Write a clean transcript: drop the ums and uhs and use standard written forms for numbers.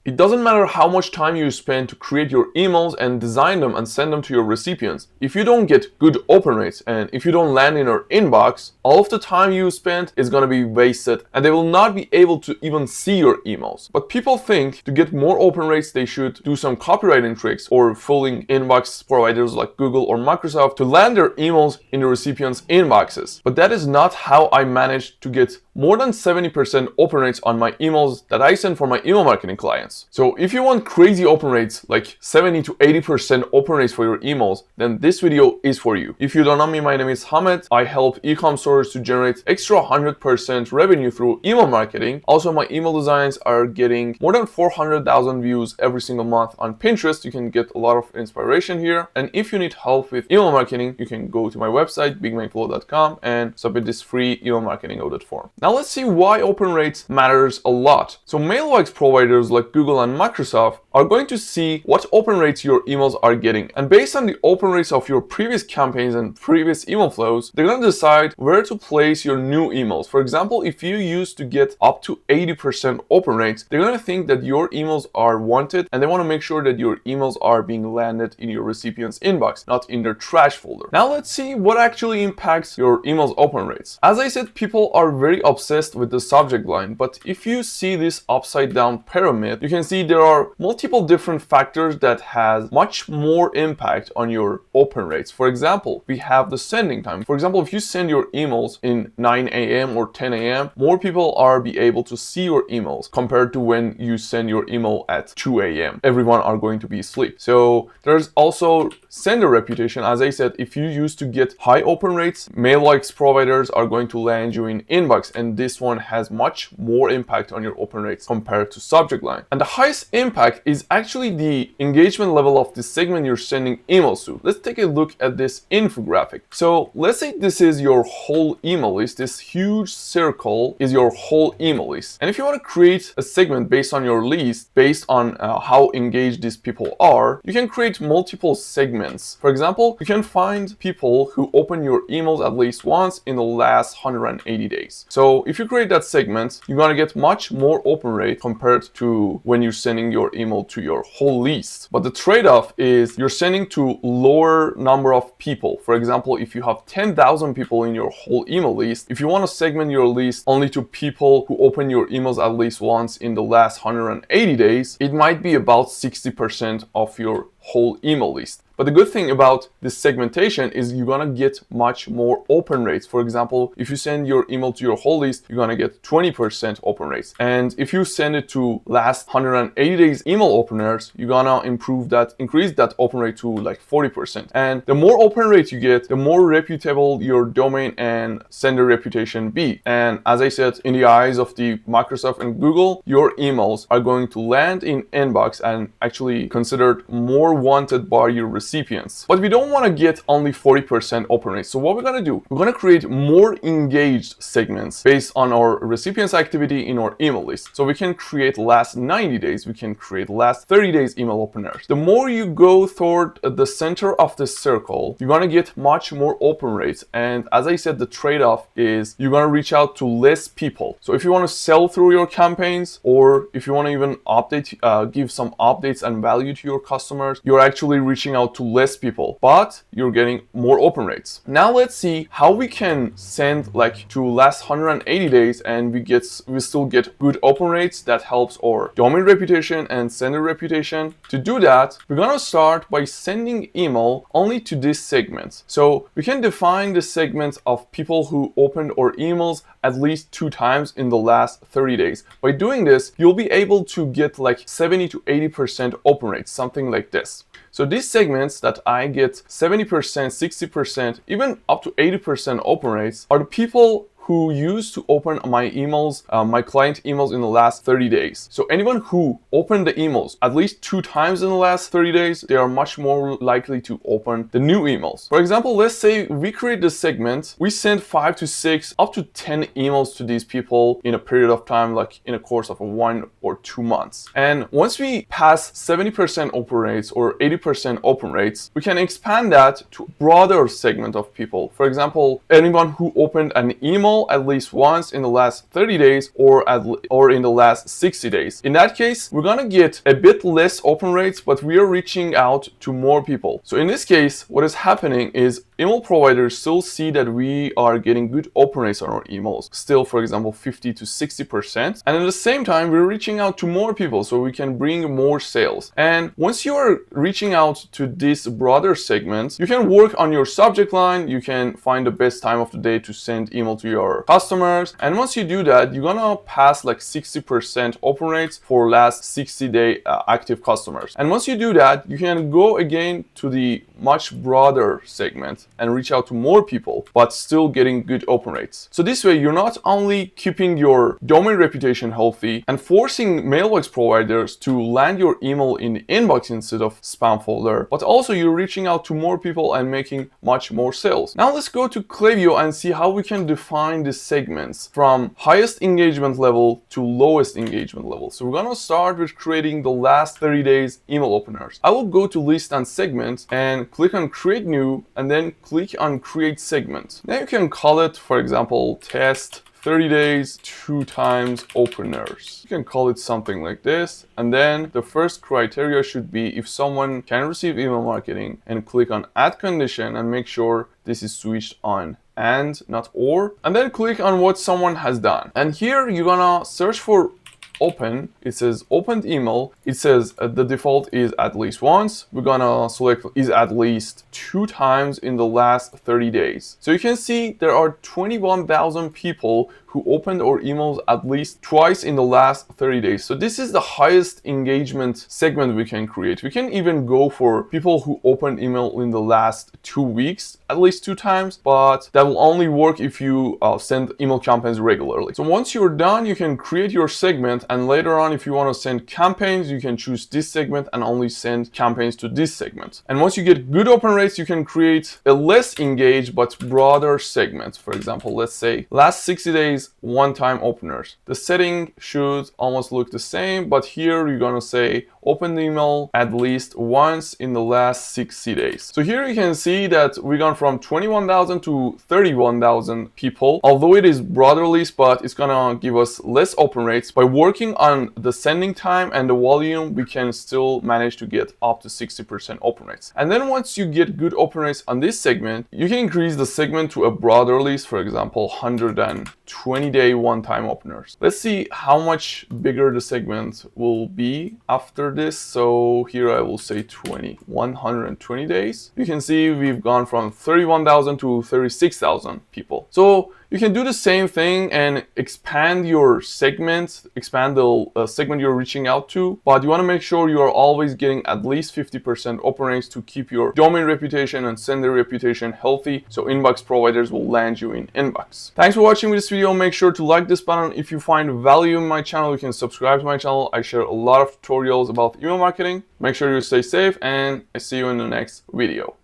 It doesn't matter how much time you spend to create your emails and design them and send them to your recipients. If you don't get good open rates and if you don't land in your inbox, all of the time you spent is going to be wasted and they will not be able to even see your emails. But people think to get more open rates, they should do some copywriting tricks or fooling inbox providers like Google or Microsoft to land their emails in the recipients' inboxes. But that is not how I managed to get more than 70% open rates on my emails that I send for my email marketing clients. So if you want crazy open rates, like 70 to 80% open rates for your emails, then this video is for you. If you don't know me, my name is Hamed. I help ecom stores to generate extra 100% revenue through email marketing. Also, my email designs are getting more than 400,000 views every single month on Pinterest. You can get a lot of inspiration here. And if you need help with email marketing, you can go to my website, bigmangflow.com, and submit this free email marketing audit form. Now let's see why open rates matters a lot. So mailbox providers like Google and Microsoft are going to see what open rates your emails are getting. And based on the open rates of your previous campaigns and previous email flows, they're going to decide where to place your new emails. For example, if you used to get up to 80% open rates, they're going to think that your emails are wanted and they want to make sure that your emails are being landed in your recipient's inbox, not in their trash folder. Now let's see what actually impacts your emails open rates. As I said, people are very obsessed with the subject line, but if you see this upside down pyramid, you can see there are multiple different factors that has much more impact on your open rates. For example, we have the sending time. For example, if you send your emails in 9 a.m. or 10 a.m., more people are be able to see your emails compared to when you send your email at 2 a.m. Everyone are going to be asleep. So there's also sender reputation. As I said, if you used to get high open rates, mailbox providers are going to land you in inbox, and this one has much more impact on your open rates compared to subject line. And the highest impact is actually the engagement level of the segment you're sending emails to. Let's take a look at this infographic. So let's say this is your whole email list. This huge circle is your whole email list. And if you want to create a segment based on your list, based on how engaged these people are, you can create multiple segments. For example, you can find people who open your emails at least once in the last 180 days. So if you create that segment, you're going to get much more open rate compared to when you're sending your email to your whole list. But the trade-off is you're sending to lower number of people. For example, if you have 10,000 people in your whole email list, if you want to segment your list only to people who open your emails at least once in the last 180 days, it might be about 60% of your whole email list. But the good thing about this segmentation is you're gonna get much more open rates. For example, if you send your email to your whole list, you're gonna get 20% open rates. And if you send it to last 180 days email openers, you're gonna increase that open rate to like 40%. And the more open rate you get, the more reputable your domain and sender reputation be. And as I said, in the eyes of the Microsoft and Google, your emails are going to land in inbox and actually considered more wanted by your recipients. But we don't want to get only 40% open rate. So what we're going to do, we're going to create more engaged segments based on our recipients activity in our email list. So we can create last 90 days, we can create last 30 days email openers. The more you go toward the center of the circle, you're going to get much more open rates. And as I said, the trade-off is you're going to reach out to less people. So if you want to sell through your campaigns, or if you want to even give some updates and value to your customers, you're actually reaching out to less people, but you're getting more open rates. Now let's see how we can send like to last 180 days and we still get good open rates that helps our domain reputation and sender reputation. To do that, we're gonna start by sending email only to this segment. So we can define the segment of people who opened our emails at least 2 times in the last 30 days. By doing this, you'll be able to get like 70 to 80% open rates, something like this. So these segments that I get 70%, 60%, even up to 80% open rates are the people who used to open my emails, my client emails in the last 30 days. So anyone who opened the emails at least 2 times in the last 30 days, they are much more likely to open the new emails. For example, let's say we create this segment, we send 5 to 6, up to 10 emails to these people in a period of time, like in a course of 1 or 2 months. And once we pass 70% open rates or 80% open rates, we can expand that to a broader segment of people. For example, anyone who opened an email email at least once in the last 30 days or in the last 60 days. In that case, we're gonna get a bit less open rates, but we are reaching out to more people. So in this case, what is happening is email providers still see that we are getting good open rates on our emails, still, for example, 50 to 60%. And at the same time, we're reaching out to more people so we can bring more sales. And once you are reaching out to this broader segment, you can work on your subject line. You can find the best time of the day to send email to your customers. And once you do that, you're gonna pass like 60% open rates for last 60-day active customers. And once you do that, you can go again to the much broader segment and reach out to more people, but still getting good open rates. So this way, you're not only keeping your domain reputation healthy and forcing mailbox providers to land your email in the inbox instead of spam folder, but also you're reaching out to more people and making much more sales. Now let's go to Klaviyo and see how we can define the segments from highest engagement level to lowest engagement level. So we're gonna start with creating the last 30 days email openers. I will go to list and segment and click on create new and then click on create segment. Now you can call it, for example, test 30 days, 2 times openers. You can call it something like this. And then the first criteria should be if someone can receive email marketing, and click on add condition and make sure this is switched on and not or. And then click on what someone has done. And here you're gonna search for open. It says opened email. It says the default is at least once. We're gonna select is at least 2 times in the last 30 days. So you can see there are 21,000 people who opened our emails at least twice in the last 30 days. So this is the highest engagement segment we can create. We can even go for people who opened email in the last 2 weeks, at least 2 times, but that will only work if you send email campaigns regularly. So once you're done, you can create your segment, and later on, if you want to send campaigns, you can choose this segment and only send campaigns to this segment. And once you get good open rates, you can create a less engaged but broader segment. For example, let's say last 60 days, one-time openers. The setting should almost look the same, but here you're gonna say open the email at least once in the last 60 days. So here you can see that we gone from 21,000 to 31,000 people. Although it is broader list, but it's gonna give us less open rates. By working on the sending time and the volume, we can still manage to get up to 60% open rates. And then once you get good open rates on this segment, you can increase the segment to a broader list, for example, 120-day one-time openers. Let's see how much bigger the segment will be after this. So here I will say 120 days. You can see we've gone from 31,000 to 36,000 people. So you can do the same thing and expand your segment, expand the segment you're reaching out to, but you want to make sure you are always getting at least 50% open rates to keep your domain reputation and sender reputation healthy, so inbox providers will land you in inbox. Thanks for watching this video. Make sure to like this button. If you find value in my channel, you can subscribe to my channel. I share a lot of tutorials about email marketing. Make sure you stay safe, and I see you in the next video.